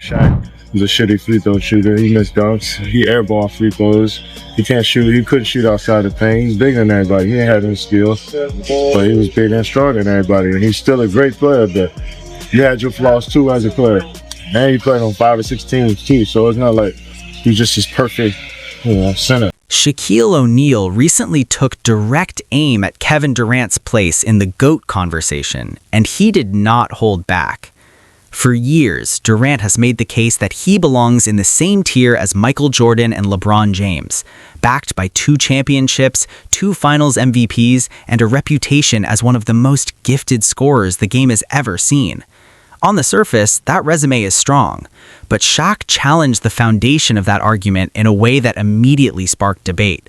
Shaq was a shitty free throw shooter. He missed dunks. He airball free throws. He can't shoot. He couldn't shoot outside the paint. He's bigger than everybody. He ain't had any skills, but he was bigger and stronger than everybody. And he's still a great player. But you had your flaws too as a player. And he played on 5 or 6 teams too, so it's not like he's just his perfect, center. Shaquille O'Neal recently took direct aim at Kevin Durant's place in the GOAT conversation, and he did not hold back. For years, Durant has made the case that he belongs in the same tier as Michael Jordan and LeBron James, backed by 2 championships, 2 finals MVPs, and a reputation as one of the most gifted scorers the game has ever seen. On the surface, that resume is strong, but Shaq challenged the foundation of that argument in a way that immediately sparked debate.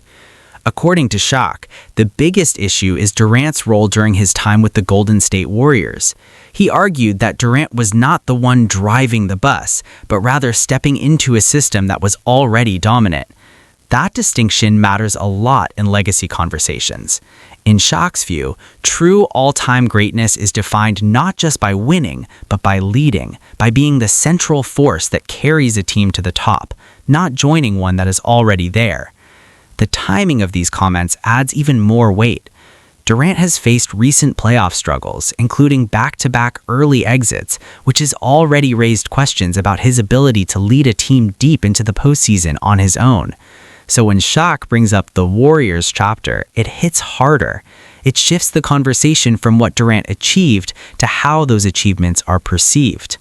According to Shaq, the biggest issue is Durant's role during his time with the Golden State Warriors. He argued that Durant was not the one driving the bus, but rather stepping into a system that was already dominant. That distinction matters a lot in legacy conversations. In Shaq's view, true all-time greatness is defined not just by winning, but by leading, by being the central force that carries a team to the top, not joining one that is already there. The timing of these comments adds even more weight. Durant has faced recent playoff struggles, including back-to-back early exits, which has already raised questions about his ability to lead a team deep into the postseason on his own. So when Shaq brings up the Warriors chapter, it hits harder. It shifts the conversation from what Durant achieved to how those achievements are perceived.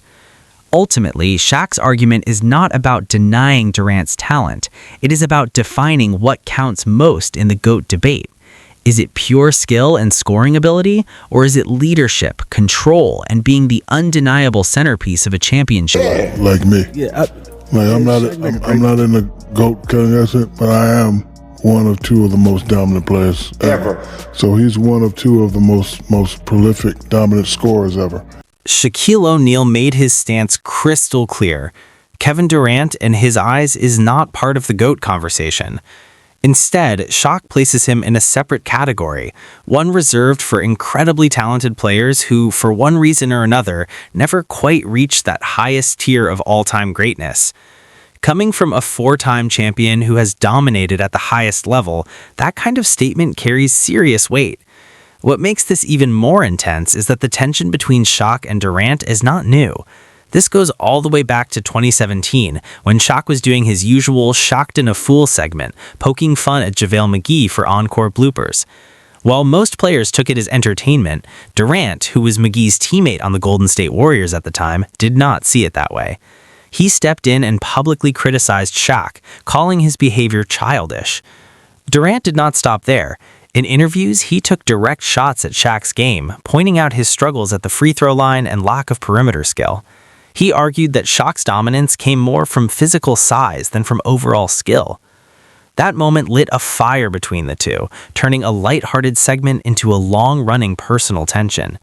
Ultimately, Shaq's argument is not about denying Durant's talent. It is about defining what counts most in the GOAT debate. Is it pure skill and scoring ability, or is it leadership, control, and being the undeniable centerpiece of a championship? Like me. I'm not in the GOAT category, but I am one of 2 of the most dominant players ever. So he's one of 2 of the most prolific, dominant scorers ever. Shaquille O'Neal made his stance crystal clear. Kevin Durant, in his eyes, is not part of the GOAT conversation. Instead, Shaq places him in a separate category, one reserved for incredibly talented players who, for one reason or another, never quite reached that highest tier of all-time greatness. Coming from a 4-time champion who has dominated at the highest level, that kind of statement carries serious weight. What makes this even more intense is that the tension between Shaq and Durant is not new. This goes all the way back to 2017, when Shaq was doing his usual Shocked and a Fool segment, poking fun at JaVale McGee for encore bloopers. While most players took it as entertainment, Durant, who was McGee's teammate on the Golden State Warriors at the time, did not see it that way. He stepped in and publicly criticized Shaq, calling his behavior childish. Durant did not stop there. In interviews, he took direct shots at Shaq's game, pointing out his struggles at the free throw line and lack of perimeter skill. He argued that Shaq's dominance came more from physical size than from overall skill. That moment lit a fire between the two, turning a lighthearted segment into a long-running personal tension.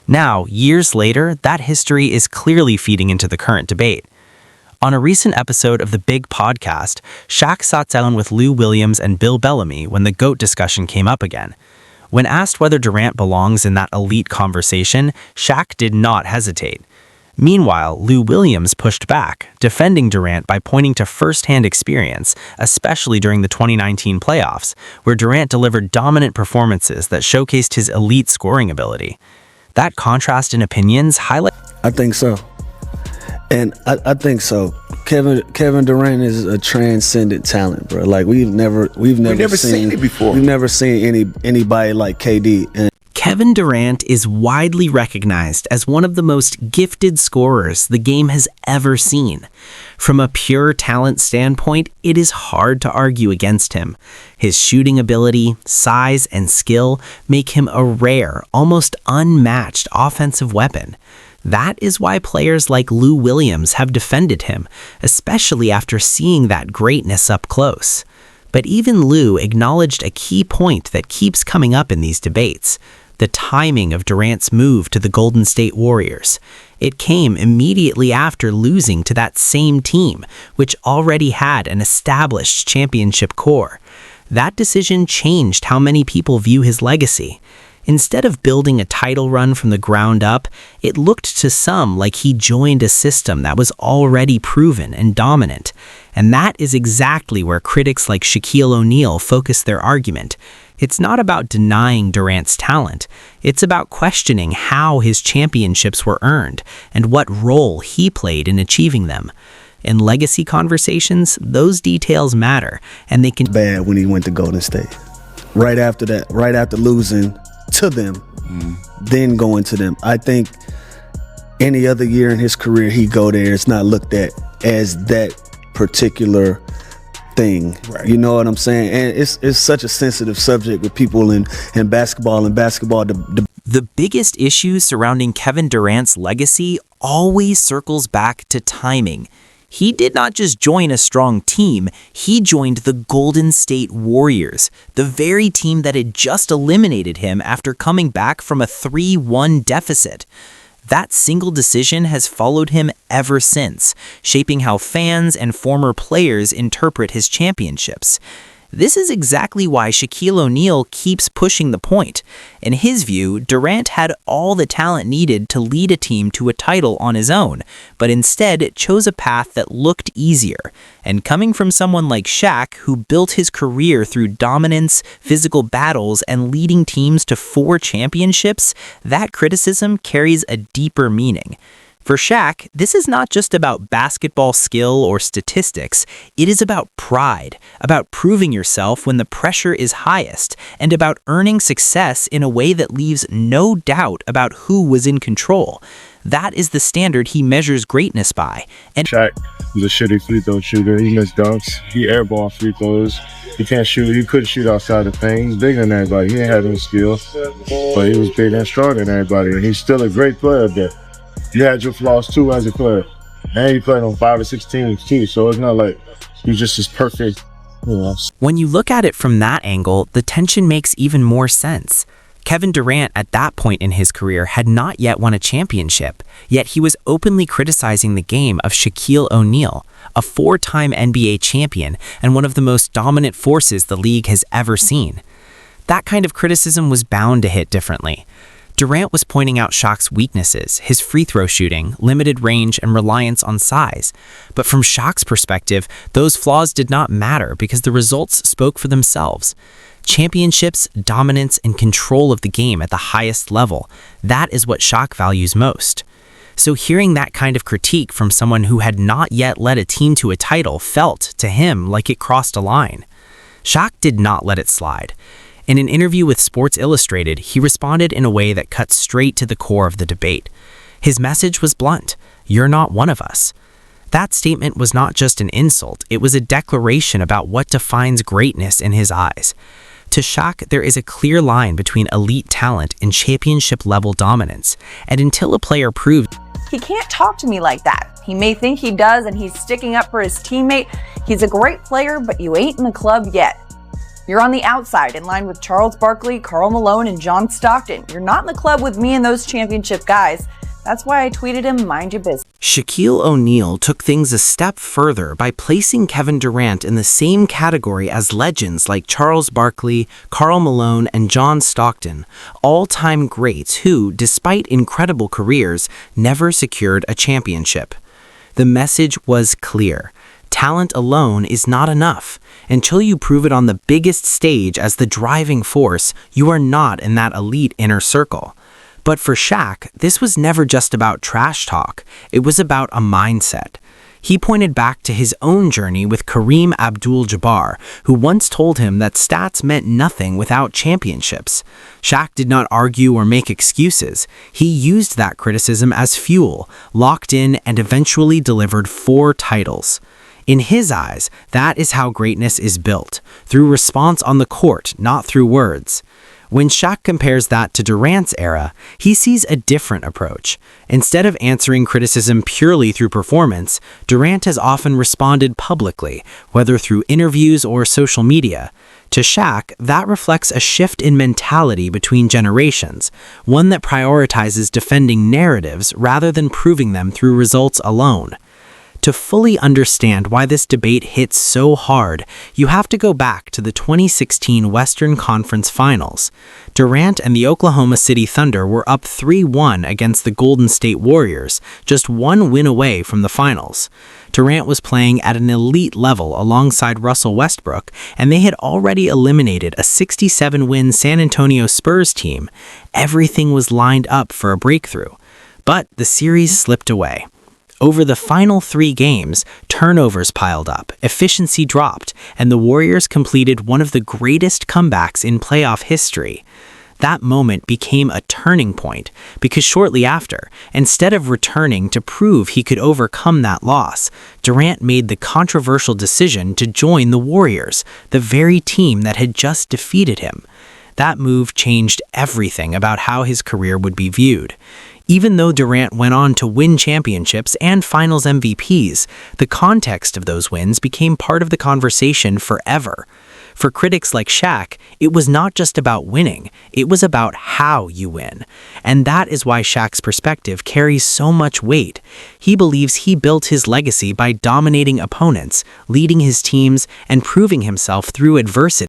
Now, years later, that history is clearly feeding into the current debate. On a recent episode of the Big Podcast, Shaq sat down with Lou Williams and Bill Bellamy when the GOAT discussion came up again. When asked whether Durant belongs in that elite conversation, Shaq did not hesitate. Meanwhile, Lou Williams pushed back, defending Durant by pointing to first-hand experience, especially during the 2019 playoffs, where Durant delivered dominant performances that showcased his elite scoring ability. That contrast in opinions highlights... I think so. And I think so. Kevin Durant is a transcendent talent, bro. Like we've never seen it before. We've never seen anybody like KD. And Kevin Durant is widely recognized as one of the most gifted scorers the game has ever seen. From a pure talent standpoint, it is hard to argue against him. His shooting ability, size, and skill make him a rare, almost unmatched offensive weapon. That is why players like Lou Williams have defended him, especially after seeing that greatness up close. But even Lou acknowledged a key point that keeps coming up in these debates: the timing of Durant's move to the Golden State Warriors. It came immediately after losing to that same team, which already had an established championship core. That decision changed how many people view his legacy. Instead of building a title run from the ground up, it looked to some like he joined a system that was already proven and dominant. And that is exactly where critics like Shaquille O'Neal focus their argument. It's not about denying Durant's talent. It's about questioning how his championships were earned and what role he played in achieving them. In legacy conversations, those details matter, and they can bad when he went to Golden State. Right after that, right after losing to them, then going to them. I think any other year in his career, he go there. It's not looked at as that particular thing. Right. You know what I'm saying? And it's such a sensitive subject with people in basketball. The biggest issue surrounding Kevin Durant's legacy always circles back to timing. He did not just join a strong team, he joined the Golden State Warriors, the very team that had just eliminated him after coming back from a 3-1 deficit. That single decision has followed him ever since, shaping how fans and former players interpret his championships. This is exactly why Shaquille O'Neal keeps pushing the point. In his view, Durant had all the talent needed to lead a team to a title on his own, but instead chose a path that looked easier. And coming from someone like Shaq, who built his career through dominance, physical battles, and leading teams to 4 championships, that criticism carries a deeper meaning. For Shaq, this is not just about basketball skill or statistics. It is about pride, about proving yourself when the pressure is highest, and about earning success in a way that leaves no doubt about who was in control. That is the standard he measures greatness by. And Shaq was a shitty free throw shooter. He missed dunks. He airball free throws. He can't shoot. He couldn't shoot outside the paint. He's bigger than everybody. He ain't had any skill, but he was bigger and stronger than everybody, and he's still a great player there. You had your flaws too as a player, and you played on 5 or 6 teams too, so it's not like you just as perfect. When you look at it from that angle, the tension makes even more sense. Kevin Durant at that point in his career had not yet won a championship, yet he was openly criticizing the game of Shaquille O'Neal, a 4-time NBA champion and one of the most dominant forces the league has ever seen. That kind of criticism was bound to hit differently. Durant was pointing out Shaq's weaknesses, his free throw shooting, limited range, and reliance on size. But from Shaq's perspective, those flaws did not matter because the results spoke for themselves. Championships, dominance, and control of the game at the highest level, that is what Shaq values most. So hearing that kind of critique from someone who had not yet led a team to a title felt, to him, like it crossed a line. Shaq did not let it slide. In an interview with Sports Illustrated, he responded in a way that cut straight to the core of the debate. His message was blunt: "You're not one of us." That statement was not just an insult, it was a declaration about what defines greatness in his eyes. To Shaq, there is a clear line between elite talent and championship-level dominance, and until a player proves he can't talk to me like that. He may think he does and he's sticking up for his teammate. He's a great player, but you ain't in the club yet. You're on the outside, in line with Charles Barkley, Karl Malone, and John Stockton. You're not in the club with me and those championship guys. That's why I tweeted him, "Mind your business." Shaquille O'Neal took things a step further by placing Kevin Durant in the same category as legends like Charles Barkley, Karl Malone, and John Stockton, all-time greats who, despite incredible careers, never secured a championship. The message was clear. Talent alone is not enough. Until you prove it on the biggest stage as the driving force, you are not in that elite inner circle. But for Shaq, this was never just about trash talk. It was about a mindset. He pointed back to his own journey with Kareem Abdul-Jabbar, who once told him that stats meant nothing without championships. Shaq did not argue or make excuses. He used that criticism as fuel, locked in, and eventually delivered 4 titles. In his eyes, that is how greatness is built, through response on the court, not through words. When Shaq compares that to Durant's era, he sees a different approach. Instead of answering criticism purely through performance, Durant has often responded publicly, whether through interviews or social media. To Shaq, that reflects a shift in mentality between generations, one that prioritizes defending narratives rather than proving them through results alone. To fully understand why this debate hits so hard, you have to go back to the 2016 Western Conference Finals. Durant and the Oklahoma City Thunder were up 3-1 against the Golden State Warriors, just one win away from the finals. Durant was playing at an elite level alongside Russell Westbrook, and they had already eliminated a 67-win San Antonio Spurs team. Everything was lined up for a breakthrough. But the series slipped away. Over the final 3 games, turnovers piled up, efficiency dropped, and the Warriors completed one of the greatest comebacks in playoff history. That moment became a turning point because shortly after, instead of returning to prove he could overcome that loss, Durant made the controversial decision to join the Warriors, the very team that had just defeated him. That move changed everything about how his career would be viewed. Even though Durant went on to win championships and finals MVPs, the context of those wins became part of the conversation forever. For critics like Shaq, it was not just about winning, it was about how you win. And that is why Shaq's perspective carries so much weight. He believes he built his legacy by dominating opponents, leading his teams, and proving himself through adversity.